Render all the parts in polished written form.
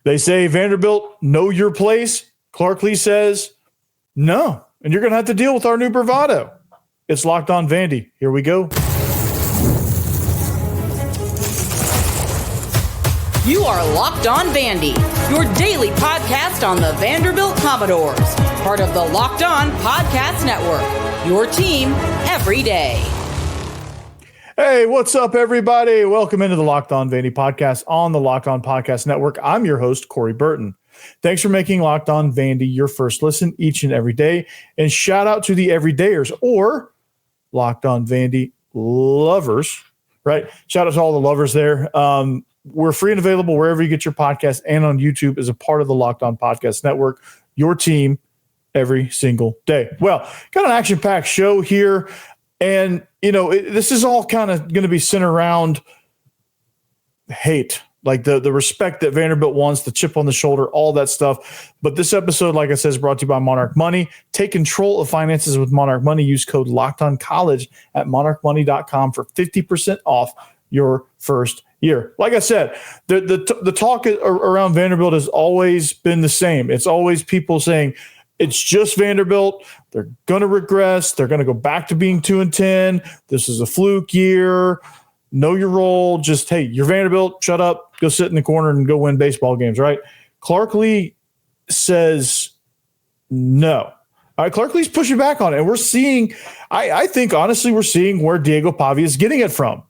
They say, Vanderbilt, know your place. Clark Lea says, no. And you're going to have to deal with our new bravado. It's Locked On Vandy. Here we go. You are Locked On Vandy, your daily podcast on the Vanderbilt Commodores. Part of the Locked On Podcast Network, your team every day. Hey, what's up, everybody? Welcome into the Locked On Vandy podcast on the Locked On Podcast Network. I'm your host, Corey Burton. Thanks for making Locked On Vandy your first listen each and every day. And shout out to the everydayers or Locked On Vandy lovers, right? Shout out to all the lovers there. We're free and available wherever you get your podcast and on YouTube as a part of the Locked On Podcast Network, your team every single day. Well, got an action-packed show here. And, you know, this is all kind of going to be centered around hate, like the respect that Vanderbilt wants, the chip on the shoulder, all that stuff. But this episode, like I said, is brought to you by Monarch Money. Take control of finances with Monarch Money. Use code LOCKEDONCollege at monarchmoney.com for 50% off your first year. Like I said, the talk around Vanderbilt has always been the same. It's always people saying, it's just Vanderbilt. They're going to regress. They're going to go back to being 2-10. This is a fluke year. Know your role. Just, hey, you're Vanderbilt. Shut up. Go sit in the corner and go win baseball games, right? Clark Lea says no. All right, Clark Lea's pushing back on it. And we're seeing, I think, honestly, we're seeing where Diego Pavia is getting it from.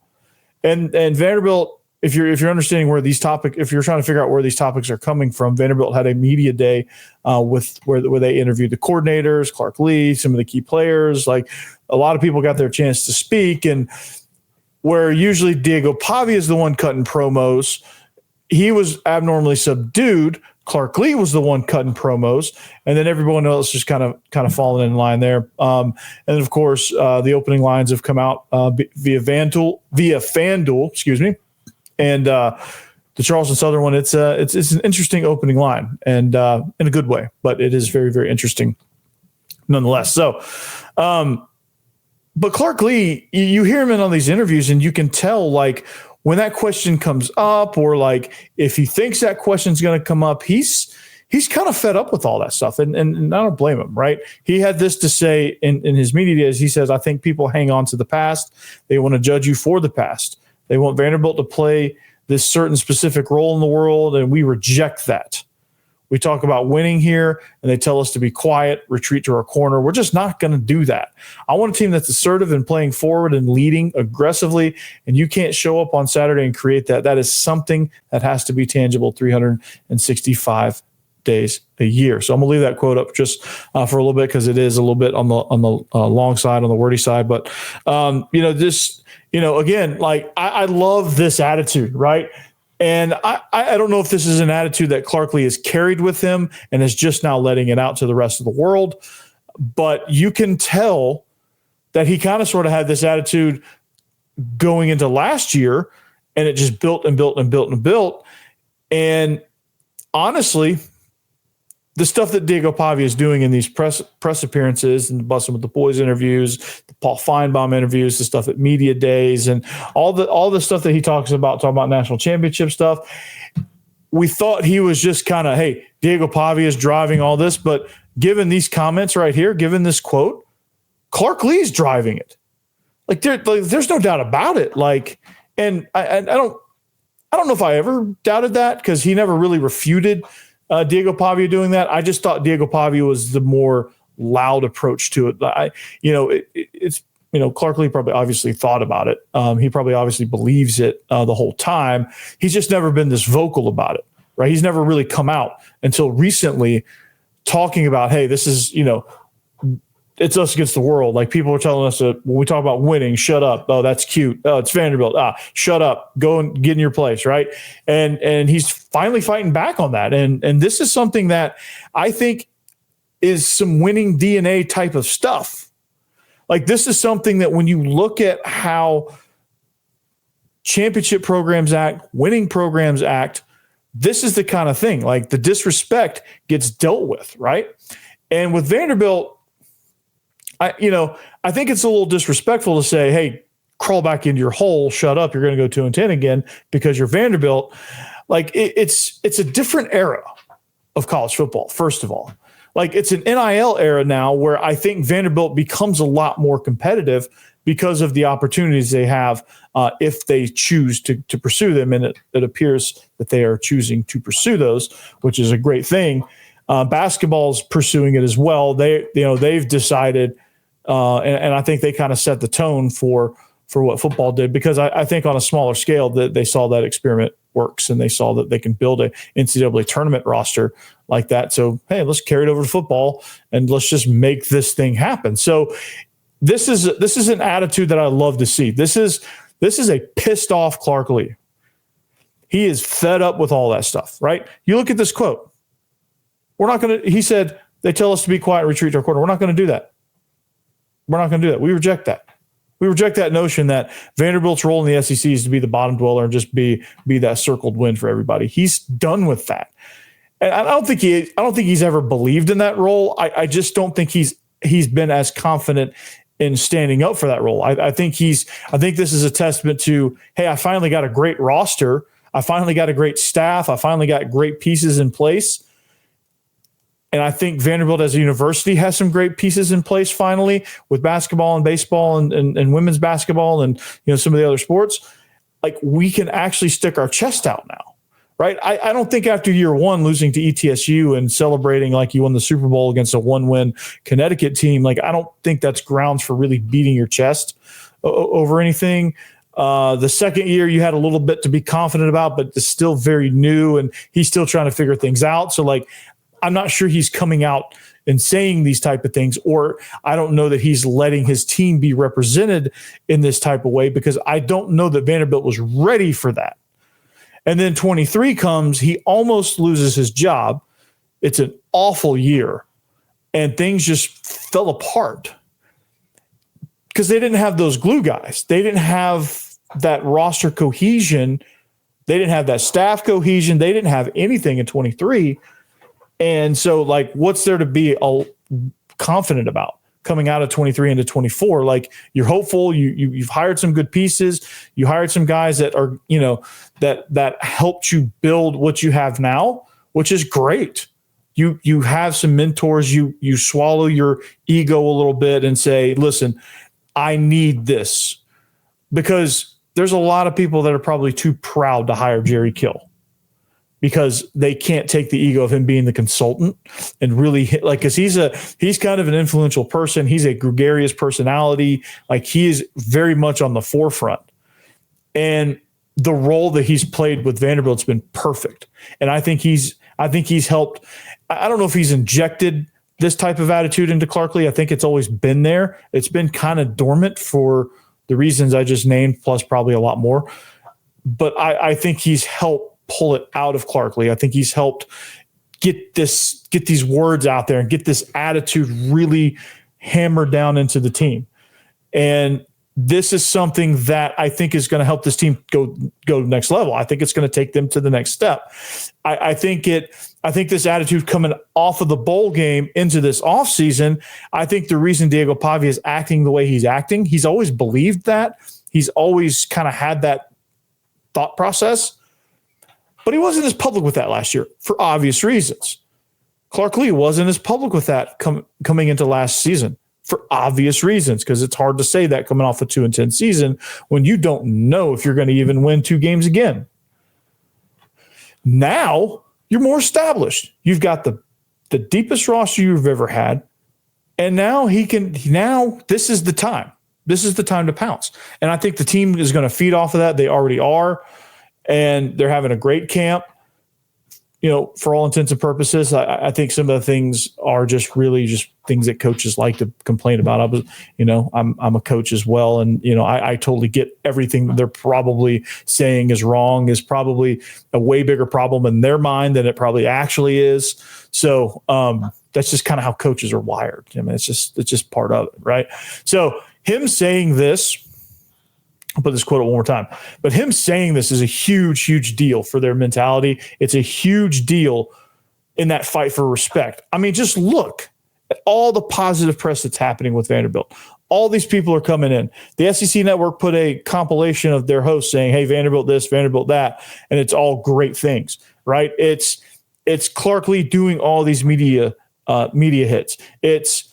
And Vanderbilt, if you're understanding where these topics, if you're trying to figure out where these topics are coming from, Vanderbilt had a media day with where they interviewed the coordinators, Clark Lea, some of the key players. Like a lot of people got their chance to speak, and where usually Diego Pavia is the one cutting promos, he was abnormally subdued. Clark Lea was the one cutting promos, and then everyone else just kind of falling in line there. And of course, the opening lines have come out via FanDuel, excuse me. And the Charleston Southern one, it's an interesting opening line, and in a good way, but it is very, very interesting nonetheless. So, but Clark Lea, you hear him in all these interviews, and you can tell, like, when that question comes up, or like if he thinks that question's going to come up, he's kind of fed up with all that stuff, and I don't blame him, right? He had this to say in his media days. He says, I think people hang on to the past. They want to judge you for the past. They want Vanderbilt to play this certain specific role in the world, and we reject that. We talk about winning here, and they tell us to be quiet, retreat to our corner. We're just not going to do that. I want a team that's assertive and playing forward and leading aggressively, and you can't show up on Saturday and create that. That is something that has to be tangible 365 days a year. So I'm going to leave that quote up just for a little bit, because it is a little bit on the long side, on the wordy side. But, again, like I love this attitude, right? And I don't know if this is an attitude that Clark Lea has carried with him and is just now letting it out to the rest of the world. But you can tell that he kind of sort of had this attitude going into last year, and it just built and built and built and built. And honestly, the stuff that Diego Pavia is doing in these press appearances and the Bussin' with the Boys interviews, the Paul Feinbaum interviews, the stuff at media days, and all the stuff that he talking about national championship stuff, we thought he was just kind of, hey, Diego Pavia is driving all this. But given these comments right here, given this quote, Clark Lea is driving it. There's no doubt about it. And I don't know if I ever doubted that, because he never really refuted Diego Pavia doing that. I just thought Diego Pavia was the more loud approach to it. It's Clark Lea probably obviously thought about it. He probably obviously believes it the whole time. He's just never been this vocal about it, right? He's never really come out until recently talking about, hey, this is, it's us against the world. Like, people are telling us that when we talk about winning, shut up. Oh, that's cute. Oh, it's Vanderbilt. Shut up. Go and get in your place, right? And he's finally fighting back on that. And this is something that I think is some winning DNA type of stuff. Like, this is something that when you look at how championship programs act, winning programs act, this is the kind of thing. Like, the disrespect gets dealt with, right? And with Vanderbilt, I think it's a little disrespectful to say, hey, crawl back into your hole, shut up, you're going to go 2-10 again because you're Vanderbilt. Like it's a different era of college football, first of all. Like it's an NIL era now where I think Vanderbilt becomes a lot more competitive because of the opportunities they have if they choose to pursue them. And it appears that they are choosing to pursue those, which is a great thing. Basketball's pursuing it as well. They've decided, and I think they kind of set the tone for what football did, because I think on a smaller scale that they saw that experiment works, and they saw that they can build a NCAA tournament roster like that. So, hey, let's carry it over to football and let's just make this thing happen. So this is an attitude that I love to see. This is a pissed off Clark Lea. He is fed up with all that stuff, right? You look at this quote. He said, they tell us to be quiet, retreat to our corner. We're not going to do that. We're not going to do that. We reject that. We reject that notion that Vanderbilt's role in the SEC is to be the bottom dweller and just be that circled win for everybody. He's done with that. And I don't think he's ever believed in that role. I just don't think he's been as confident in standing up for that role. I think this is a testament to, hey, I finally got a great roster. I finally got a great staff. I finally got great pieces in place. And I think Vanderbilt as a university has some great pieces in place finally, with basketball and baseball and women's basketball and some of the other sports. Like, we can actually stick our chest out now, right? I don't think after year one losing to ETSU and celebrating like you won the Super Bowl against a 1-win Connecticut team, like I don't think that's grounds for really beating your chest over anything. The second year you had a little bit to be confident about, but it's still very new and he's still trying to figure things out. So like, I'm not sure he's coming out and saying these type of things, or I don't know that he's letting his team be represented in this type of way, because I don't know that Vanderbilt was ready for that. And then 23 comes, he almost loses his job. It's an awful year, and things just fell apart because they didn't have those glue guys. They didn't have that roster cohesion. They didn't have that staff cohesion. They didn't have anything in 23. And so, like, what's there to be confident about coming out of 23 into 24? Like, you're hopeful. You've hired some good pieces. You hired some guys that are, that helped you build what you have now, which is great. You have some mentors. You swallow your ego a little bit and say, listen, I need this, because there's a lot of people that are probably too proud to hire Jerry Kill, because they can't take the ego of him being the consultant and really hit, like, because he's kind of an influential person. He's a gregarious personality. Like, he is very much on the forefront, and the role that he's played with Vanderbilt's been perfect. And I think he's helped. I don't know if he's injected this type of attitude into Clark Lea. I think it's always been there. It's been kind of dormant for the reasons I just named, plus probably a lot more. But I think he's helped pull it out of Clark Lea. I think he's helped get these words out there and get this attitude really hammered down into the team. And this is something that I think is going to help this team go to the next level. I think it's going to take them to the next step. I think this attitude coming off of the bowl game into this offseason, I think the reason Diego Pavia is acting the way he's acting, he's always believed that. He's always kind of had that thought process. But he wasn't as public with that last year for obvious reasons. Clark Lea wasn't as public with that coming into last season for obvious reasons, because it's hard to say that coming off a 2-10 season when you don't know if you're going to even win 2 games again. Now you're more established. You've got the deepest roster you've ever had, and now this is the time. This is the time to pounce. And I think the team is going to feed off of that. They already are. And they're having a great camp, for all intents and purposes. I think some of the things are just really just things that coaches like to complain about. I'm a coach as well. And, I totally get everything that they're probably saying is wrong, is probably a way bigger problem in their mind than it probably actually is. So that's just kind of how coaches are wired. I mean, it's just part of it. Right. So him saying this, I'll put this quote one more time, but him saying this is a huge, huge deal for their mentality. It's a huge deal in that fight for respect. I mean, just look at all the positive press that's happening with Vanderbilt, All these people are coming in. The SEC Network put a compilation of their hosts saying, hey, Vanderbilt this, Vanderbilt that, and it's all great things, right? It's Clark Lea doing all these media hits. It's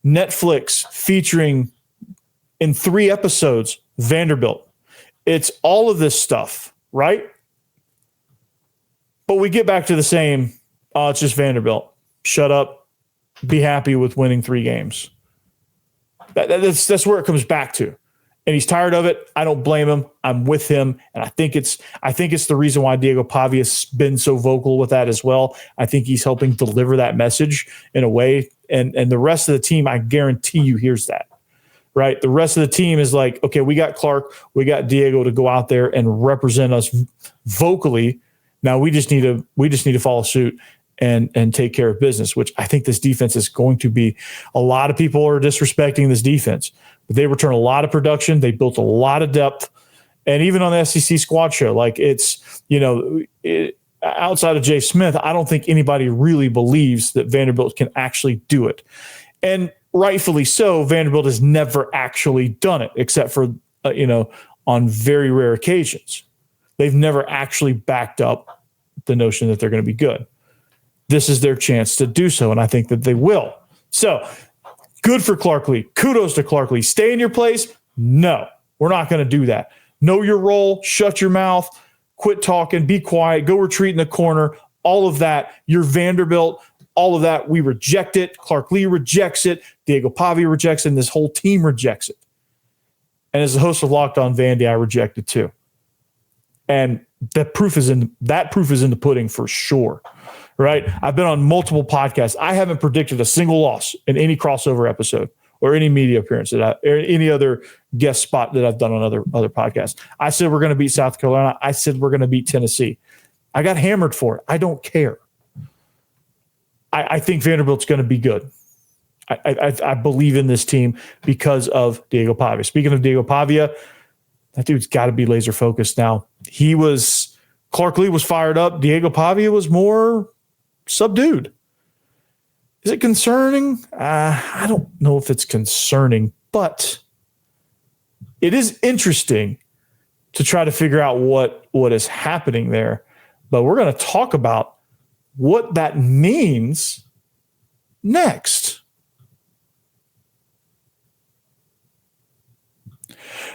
Netflix featuring in 3 episodes Vanderbilt. It's all of this stuff, right? But we get back to the same, it's just Vanderbilt. Shut up. Be happy with winning 3 games. That's where it comes back to. And he's tired of it. I don't blame him. I'm with him. And I think it's the reason why Diego Pavia has been so vocal with that as well. I think he's helping deliver that message in a way. And the rest of the team, I guarantee you, hears that. Right? The rest of the team is like, okay, we got Clark, we got Diego to go out there and represent us vocally. Now we just need to follow suit and take care of business, which I think this defense is going to be. A lot of people are disrespecting this defense, but they return a lot of production. They built a lot of depth. And even on the SEC squad show, like outside of Jay Smith, I don't think anybody really believes that Vanderbilt can actually do it. And rightfully so, Vanderbilt has never actually done it except for, on very rare occasions. They've never actually backed up the notion that they're going to be good. This is their chance to do so, and I think that they will. So, good for Clark Lea. Kudos to Clark Lea. Stay in your place? No, we're not going to do that. Know your role. Shut your mouth. Quit talking. Be quiet. Go retreat in the corner. All of that. You're Vanderbilt. All of that. We reject it. Clark Lea rejects it. Diego Pavia rejects it, and this whole team rejects it. And as the host of Locked On Vandy, I reject it too. And that proof is in the pudding for sure. Right? I've been on multiple podcasts. I haven't predicted a single loss in any crossover episode or any media appearance or any other guest spot that I've done on other podcasts. I said we're going to beat South Carolina. I said we're going to beat Tennessee. I got hammered for it. I don't care. I think Vanderbilt's going to be good. I believe in this team because of Diego Pavia. Speaking of Diego Pavia, that dude's got to be laser focused now. Clark Lea was fired up. Diego Pavia was more subdued. Is it concerning? I don't know if it's concerning, but it is interesting to try to figure out what is happening there. But we're going to talk about what that means next.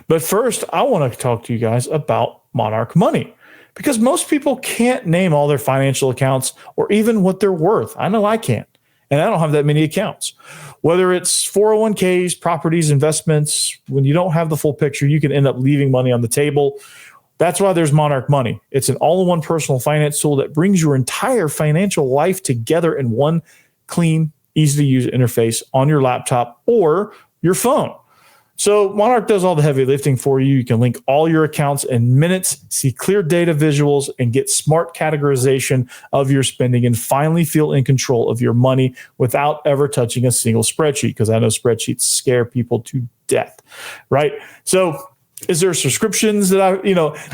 But first, I want to talk to you guys about Monarch Money, because most people can't name all their financial accounts or even what they're worth. I know I can't, and I don't have that many accounts. Whether it's 401ks, properties, investments, when you don't have the full picture, you can end up leaving money on the table. That's why there's Monarch Money. It's an all-in-one personal finance tool that brings your entire financial life together in one clean, easy-to-use interface on your laptop or your phone. So Monarch does all the heavy lifting for you. You can link all your accounts in minutes, see clear data visuals, and get smart categorization of your spending, and finally feel in control of your money without ever touching a single spreadsheet, because I know spreadsheets scare people to death, right? So is there subscriptions that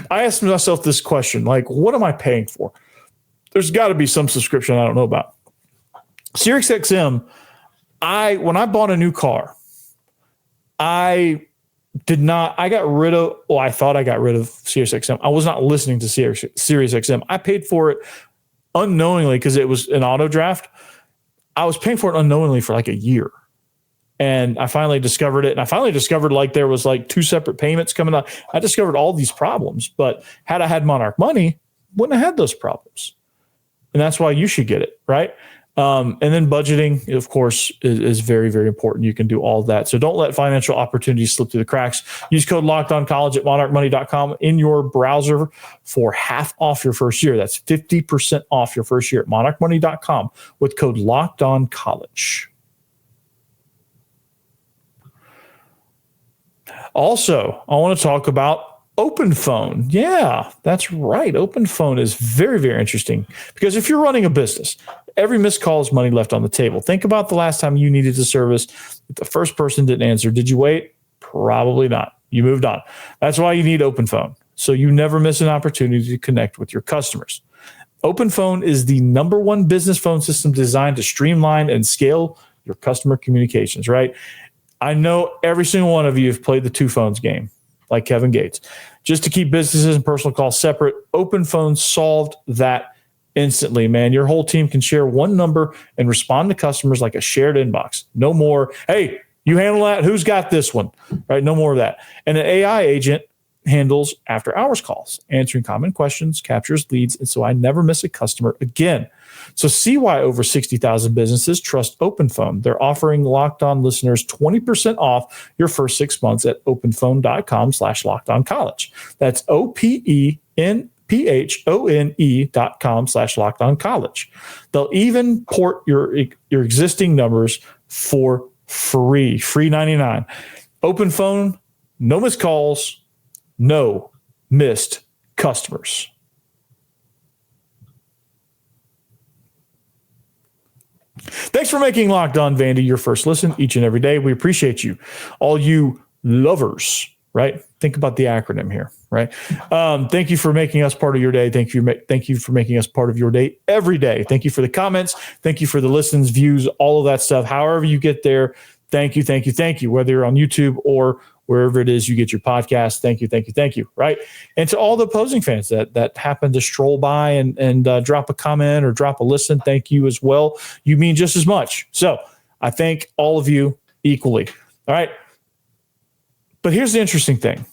I asked myself this question, like, what am I paying for? There's got to be some subscription I don't know about. SiriusXM, when I bought a new car, I got rid of SiriusXM. I was not listening to SiriusXM. I paid for it unknowingly because it was an auto draft. I was paying for it unknowingly for like a year. And I finally discovered it. And I finally discovered like there was like 2 separate payments coming up. I discovered all these problems. But had I had Monarch Money, wouldn't have had those problems. And that's why you should get it, right? And then budgeting, of course, is very, very important. You can do all of that. So don't let financial opportunities slip through the cracks. Use code LOCKEDONCollege at monarchmoney.com in your browser for half off your first year. That's 50% off your first year at monarchmoney.com with code LOCKEDONCollege. Also, I want to talk about Open Phone. Yeah, that's right. Open Phone is very, very interesting because if you're running a business, every missed call is money left on the table. Think about the last time you needed a service. If the first person didn't answer, did you wait? Probably not. You moved on. That's why you need Open Phone, so you never miss an opportunity to connect with your customers. Open Phone is the #1 business phone system designed to streamline and scale your customer communications, right? I know every single one of you have played the two phones game, like Kevin Gates. Just to keep businesses and personal calls separate, Open Phone solved that instantly, man. Your whole team can share one number and respond to customers like a shared inbox. No more, hey, you handle that? Who's got this one? Right? No more of that. And an AI agent handles after hours calls, answering common questions, captures leads, and so I never miss a customer again. So see why over 60,000 businesses trust Open Phone. They're offering Locked On listeners 20% off your first 6 months at openphone.com/lockedoncollege. That's openphone.com/lockedoncollege. They'll even port your existing numbers for free 99. Open Phone, no missed calls, no missed customers. Thanks for making Locked On Vandy your first listen each and every day. We appreciate you, all you lovers, right? Think about the acronym here, right? Thank you for making us part of your day. Thank you for making us part of your day every day. Thank you for the comments. Thank you for the listens, views, all of that stuff. However you get there, thank you. Whether you're on YouTube or wherever it is you get your podcast, thank you, right? And to all the opposing fans that happen to stroll by and drop a comment or drop a listen, thank you as well. You mean just as much. So I thank all of you equally. All right. But here's the interesting thing.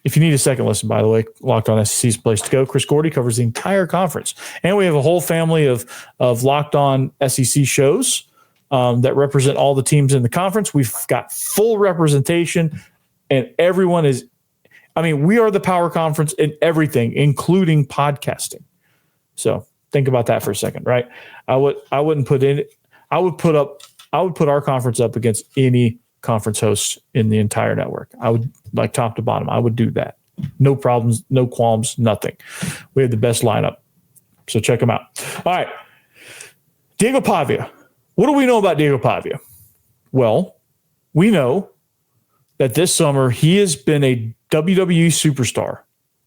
If you need a second listen, by the way, Locked On SEC's place to go. Chris Gordy covers the entire conference. And we have a whole family of Locked On SEC shows that represent all the teams in the conference. We've got full representation. And everyone is, we are the power conference in everything, including podcasting. So think about that for a second, right? I would put our conference up against any conference hosts in the entire network. I would, like, top to bottom. I would do that. No problems, no qualms, nothing. We have the best lineup. So check them out. All right. Diego Pavia. What do we know about Diego Pavia? Well, we know that this summer he has been a WWE superstar,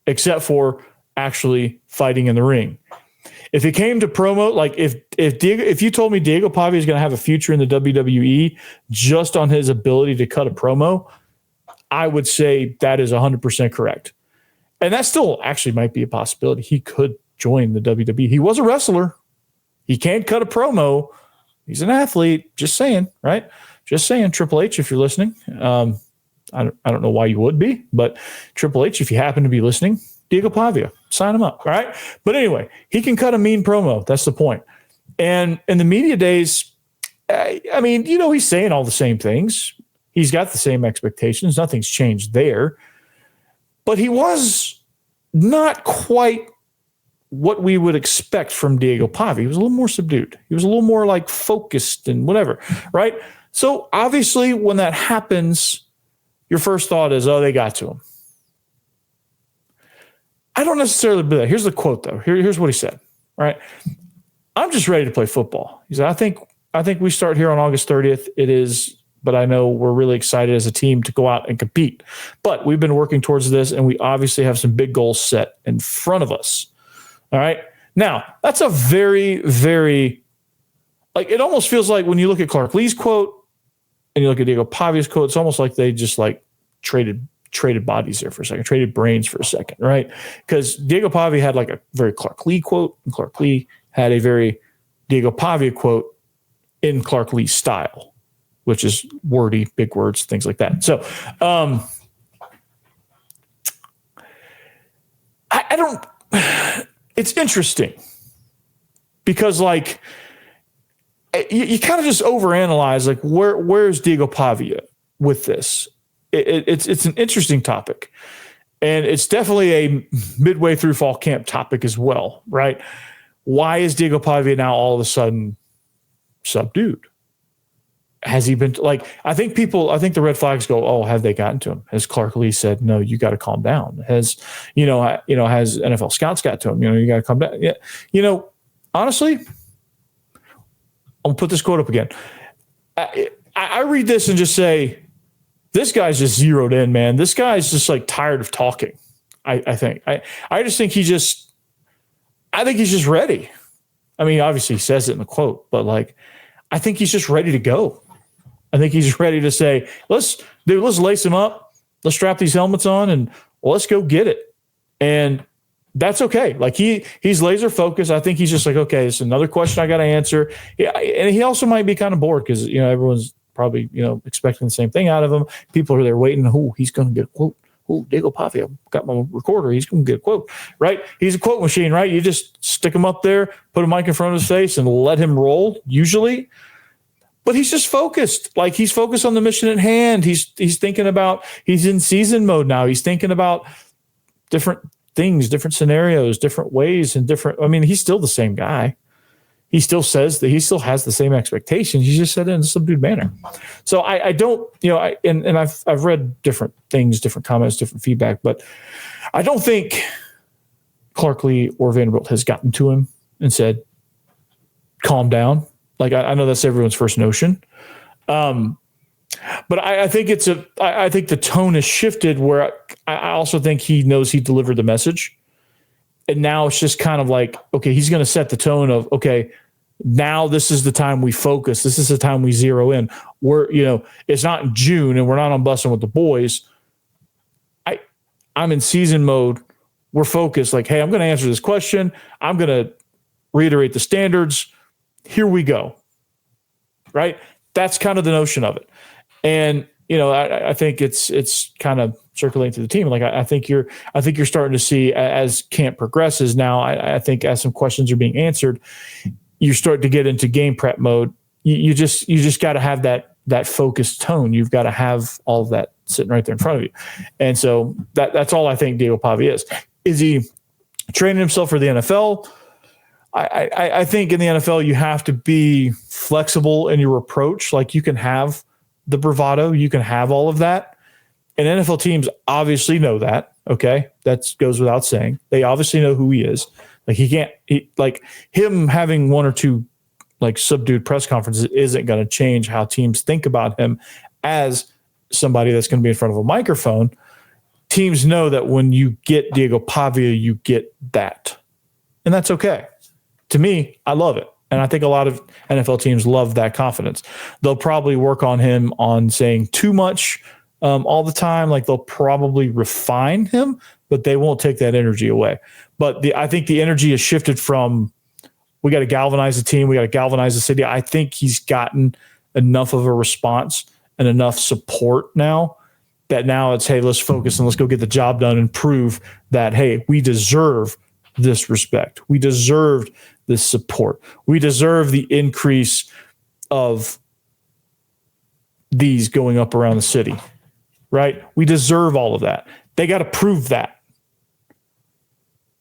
except for actually fighting in the ring. If it came to promo, like if you told me Diego Pavia is going to have a future in the WWE just on his ability to cut a promo, I would say that is 100% correct. And that still actually might be a possibility. He could join the WWE. He was a wrestler. He can't cut a promo. He's an athlete. Just saying, right? Just saying, Triple H, if you're listening. I don't know why you would be, but Triple H, if you happen to be listening, Diego Pavia, sign him up. All right. But anyway, he can cut a mean promo. That's the point. And in the media days, he's saying all the same things. He's got the same expectations. Nothing's changed there. But he was not quite what we would expect from Diego Pavia. He was a little more subdued. He was a little more like focused and whatever. Right. So obviously when that happens, your first thought is, oh, they got to him. I don't necessarily believe that. Here's the quote, though. Here's what he said. All right. I'm just ready to play football. He said, I think we start here on August 30th. It is, but I know we're really excited as a team to go out and compete. But we've been working towards this, and we obviously have some big goals set in front of us. All right. Now, that's a very, very, it almost feels like when you look at Clark Lea's quote, and you look at Diego Pavia's quote, it's almost like they just traded bodies there for a second, traded brains for a second, right? Because Diego Pavia had a very Clark Lea quote, and Clark Lea had a very Diego Pavia quote in Clark Lea's style, which is wordy, big words, things like that. So I don't, it's interesting because you kind of just overanalyze where's Diego Pavia with this. It's an interesting topic, and it's definitely a midway through fall camp topic as well, right? Why is Diego Pavia now all of a sudden subdued? Has he been I think the red flags go, oh, have they gotten to him? Has Clark Lea said, no, you got to calm down? Has NFL scouts got to him? You got to calm down. Yeah. Honestly, I'll put this quote up again. I read this and just say, this guy's just zeroed in, man. This guy's just tired of talking. I think. I just think he's just ready. Obviously he says it in the quote, but I think he's just ready to go. I think he's ready to say, let's lace him up. Let's strap these helmets on and let's go get it. And that's okay. Like he's laser focused. I think he's just like, okay, it's another question I got to answer. Yeah, and he also might be kind of bored because, everyone's probably, expecting the same thing out of him. People are there waiting. Oh, he's going to get a quote. Oh, Diego Pavia got my recorder. He's going to get a quote, right? He's a quote machine, right? You just stick him up there, put a mic in front of his face and let him roll usually. But he's just focused. Like he's focused on the mission at hand. He's thinking about, he's in season mode now. He's thinking about different things, different scenarios, different ways, and he's still the same guy. He still says that he still has the same expectations. He just said it in a subdued manner. So I don't, and I've read different things, different comments, different feedback, but I don't think Clark Lea or Vanderbilt has gotten to him and said, calm down. Like I know that's everyone's first notion. But I think I think the tone has shifted where I also think he knows he delivered the message. And now it's just kind of like, okay, he's going to set the tone of, okay, now this is the time we focus. This is the time we zero in. It's not June and we're not on busing with the boys. I'm in season mode. We're focused. Like, hey, I'm going to answer this question. I'm going to reiterate the standards. Here we go. Right? That's kind of the notion of it. And, I think it's kind of circulating to the team. Like, I think you're starting to see as camp progresses now, I think as some questions are being answered, you start to get into game prep mode. You just got to have that focused tone. You've got to have all of that sitting right there in front of you. And so that's all I think Diego Pavia is. Is he training himself for the NFL? I think in the NFL, you have to be flexible in your approach. Like you can have the bravado, you can have all of that. And NFL teams obviously know that. Okay. That goes without saying. They obviously know who he is. Like like him having one or two like subdued press conferences isn't going to change how teams think about him as somebody that's going to be in front of a microphone. Teams know that when you get Diego Pavia, you get that. And that's okay. To me, I love it. And I think a lot of NFL teams love that confidence. They'll probably work on him on saying too much all the time. Like they'll probably refine him, but they won't take that energy away. But I think the energy has shifted from we got to galvanize the team. We got to galvanize the city. I think he's gotten enough of a response and enough support now that now it's, hey, let's focus and let's go get the job done and prove that, hey, we deserve this respect. We deserved this support. We deserve the increase of these going up around the city, right? We deserve all of that. They got to prove that.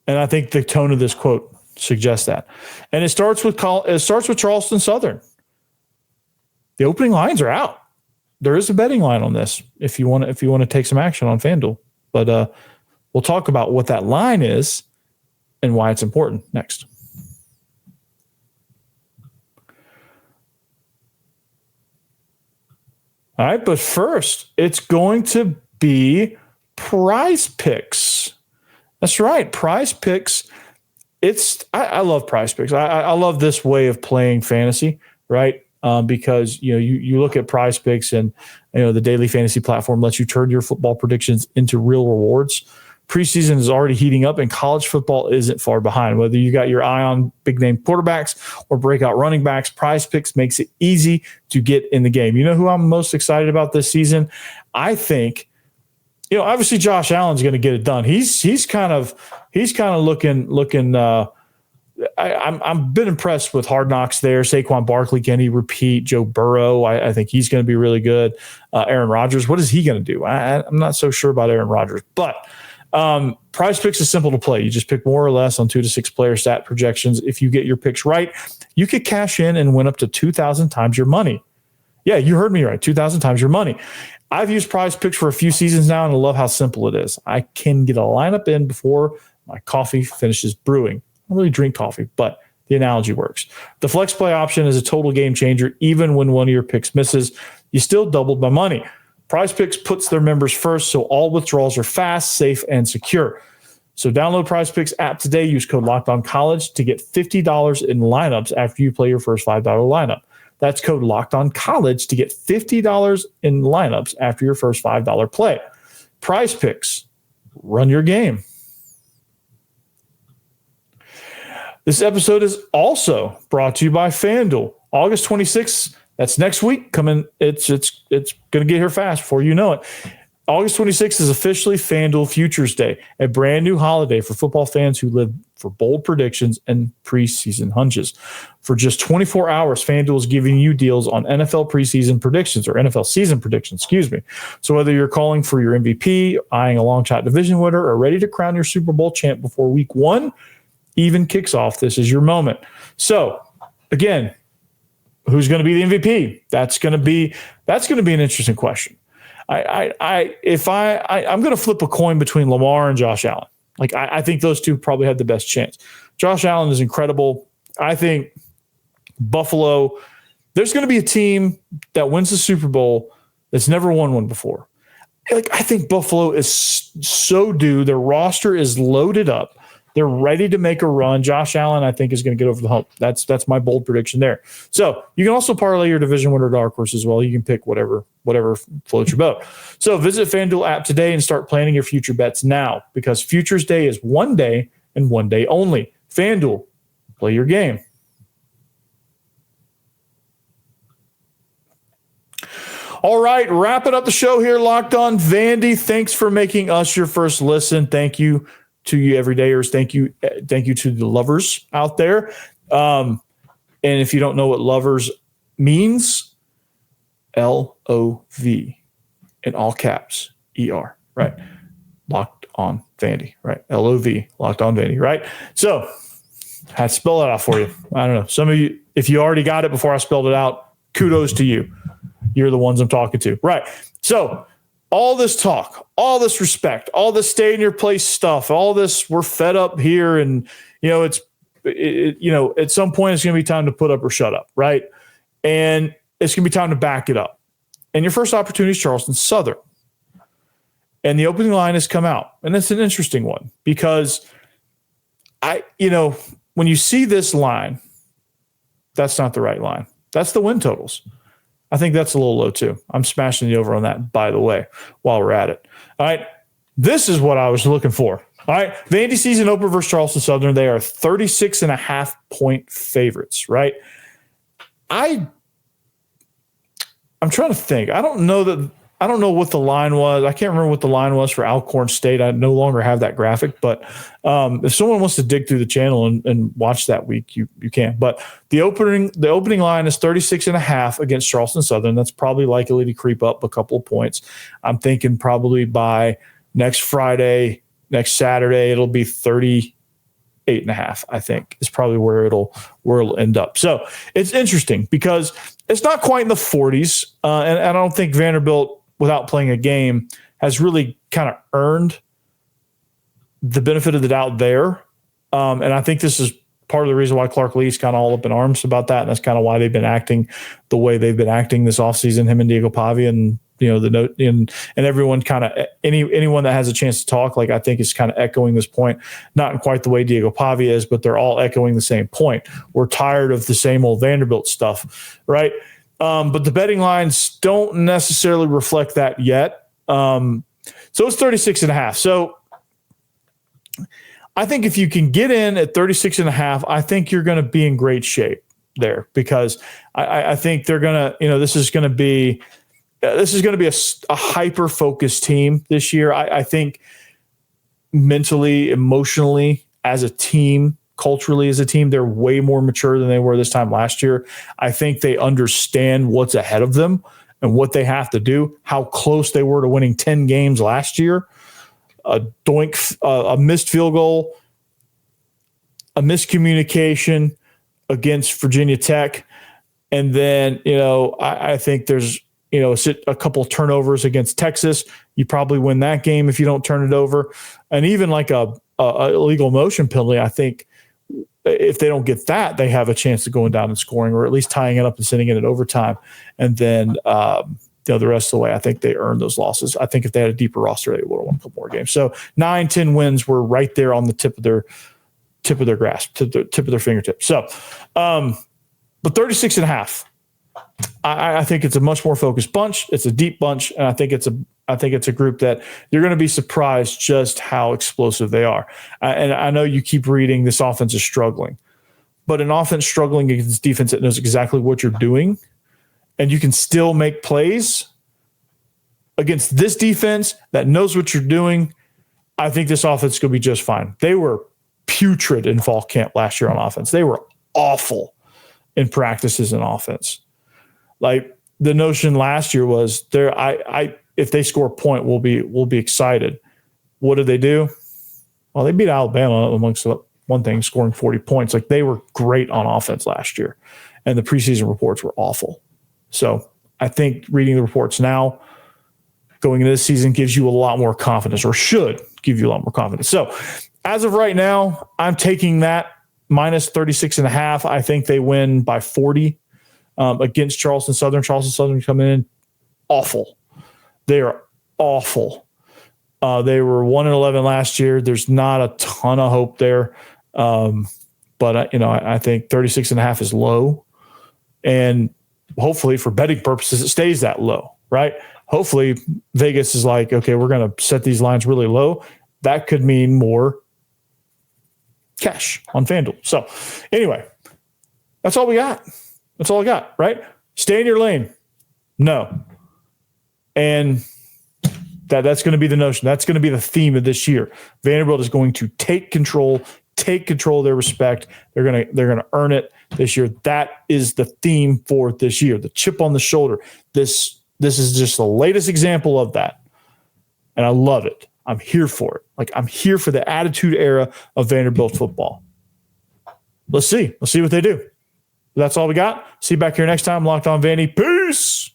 And I think the tone of this quote suggests that. And it starts with Charleston Southern. The opening lines are out. There is a betting line on this if you want to take some action on FanDuel. But we'll talk about what that line is and why it's important next. All right, but first, it's going to be Prize Picks. That's right, Prize Picks. I love Prize Picks. I love this way of playing fantasy, right? Because you look at Prize Picks and the daily fantasy platform lets you turn your football predictions into real rewards. Preseason is already heating up, and college football isn't far behind. Whether you got your eye on big-name quarterbacks or breakout running backs, Prize Picks makes it easy to get in the game. You know who I'm most excited about this season? I think, obviously Josh Allen's going to get it done. He's kind of looking. I'm been impressed with Hard Knocks there. Saquon Barkley, can he repeat? Joe Burrow, I think he's going to be really good. Aaron Rodgers, what is he going to do? I'm not so sure about Aaron Rodgers, but. Prize Picks is simple to play. You just pick more or less on 2 to 6 player stat projections. If you get your picks right, you could cash in and win up to 2,000 times your money. Yeah, you heard me right. 2,000 times your money. I've used Prize Picks for a few seasons now, and I love how simple it is. I can get a lineup in before my coffee finishes brewing. I don't really drink coffee, but the analogy works. The flex play option is a total game changer. Even when one of your picks misses, you still doubled my money. Prize Picks puts their members first, so all withdrawals are fast, safe, and secure. So download Prize Picks app today. Use code LOCKEDONCollege to get $50 in lineups after you play your first $5 lineup. That's code LOCKEDONCollege to get $50 in lineups after your first $5 play. Prize Picks. Run your game. This episode is also brought to you by FanDuel. August 26th, that's next week. Coming, it's going to get here fast before you know it. August 26th is officially FanDuel Futures Day, a brand new holiday for football fans who live for bold predictions and preseason hunches. For just 24 hours, FanDuel is giving you deals on NFL preseason predictions, or NFL season predictions, excuse me. So whether you're calling for your MVP, eyeing a long shot division winner, or ready to crown your Super Bowl champ before week 1 even kicks off, this is your moment. So again, who's going to be the MVP? That's going to be an interesting question. I'm going to flip a coin between Lamar and Josh Allen. Like I think those two probably have the best chance. Josh Allen is incredible. I think Buffalo, there's going to be a team that wins the Super Bowl that's never won one before. Like I think Buffalo is so due. Their roster is loaded up. They're ready to make a run. Josh Allen, I think, is going to get over the hump. That's my bold prediction there. So you can also parlay your division winner dark horse as well. You can pick whatever floats your boat. So visit FanDuel app today and start planning your future bets now, because Futures Day is one day and one day only. FanDuel, play your game. All right, wrapping up the show here, Locked On Vandy. Thanks for making us your first listen. Thank you to you everydayers. Thank you to the lovers out there. And if you don't know what lovers means, LOV in all caps, ER, right? Locked On Vandy, right? LOV, Locked On Vandy, right? So I had to spell it out for you. I don't know. Some of you, if you already got it before I spelled it out, kudos to you. You're the ones I'm talking to, right? So all this talk, all this respect, all this stay in your place stuff, all this we're fed up here, and at some point it's going to be time to put up or shut up, right? And it's going to be time to back it up. And your first opportunity is Charleston Southern, and the opening line has come out, and it's an interesting one because when you see this line, that's not the right line. That's the win totals. I think that's a little low too. I'm smashing the over on that, by the way, while we're at it. All right. This is what I was looking for. All right. Vandy season opener versus Charleston Southern. They are 36.5 point favorites, right? I'm trying to think. I don't know what the line was. I can't remember what the line was for Alcorn State. I no longer have that graphic, but if someone wants to dig through the channel and watch that week, you can. But the opening line is 36.5 against Charleston Southern. That's probably likely to creep up a couple of points. I'm thinking probably by next Friday, next Saturday, it'll be 38.5, I think, is probably where it'll end up. So it's interesting because it's not quite in the 40s. And I don't think Vanderbilt, without playing a game, has really kind of earned the benefit of the doubt there. And I think this is part of the reason why Clark Lea is kind of all up in arms about that. And that's kind of why they've been acting the way they've been acting this offseason, him and Diego Pavia, and the note and everyone kind of anyone that has a chance to talk, like I think is kind of echoing this point, not in quite the way Diego Pavia is, but they're all echoing the same point. We're tired of the same old Vanderbilt stuff, right? But the betting lines don't necessarily reflect that yet. So it's 36.5. So I think if you can get in at 36.5, I think you're going to be in great shape there, because I think they're going to, this is going to be a hyper-focused team this year. I think mentally, emotionally, as a team, culturally as a team, they're way more mature than they were this time last year. I think they understand what's ahead of them and what they have to do, how close they were to winning 10 games last year. A missed field goal, a miscommunication against Virginia Tech. And then, I think there's, a couple of turnovers against Texas. You probably win that game if you don't turn it over. And even like a illegal motion penalty, I think if they don't get that, they have a chance of going down and scoring, or at least tying it up and sending it in overtime. And then, the rest of the way, I think they earned those losses. I think if they had a deeper roster, they would have won a couple more games. So 9-10 wins were right there on the tip of their grasp, to the tip of their fingertips. So, but 36.5, I think it's a much more focused bunch. It's a deep bunch, and I think it's a group that you're going to be surprised just how explosive they are. And I know you keep reading this offense is struggling, but an offense struggling against defense that knows exactly what you're doing, and you can still make plays against this defense that knows what you're doing. I think this offense is going to be just fine. They were putrid in fall camp last year on offense. They were awful in practices and offense. Like the notion last year was if they score a point, we'll be excited. What did they do? Well, they beat Alabama amongst one thing, scoring 40 points. Like they were great on offense last year, and the preseason reports were awful. So I think reading the reports now, going into this season, gives you a lot more confidence, or should give you a lot more confidence. So as of right now, I'm taking that minus 36.5. I think they win by 40 against Charleston Southern. Charleston Southern coming in awful. They are awful. They were 1-11 last year. There's not a ton of hope there. But I think 36.5 is low, and hopefully for betting purposes, it stays that low, right? Hopefully Vegas is like, okay, we're going to set these lines really low. That could mean more cash on FanDuel. So anyway, that's all we got. That's all I got, right? Stay in your lane. No. And that's going to be the notion. That's going to be the theme of this year. Vanderbilt is going to take control of their respect. They're going to earn it this year. That is the theme for this year. The chip on the shoulder. This is just the latest example of that. And I love it. I'm here for it. Like, I'm here for the attitude era of Vanderbilt football. Let's see. Let's see what they do. That's all we got. See you back here next time. Locked On Vandy. Peace.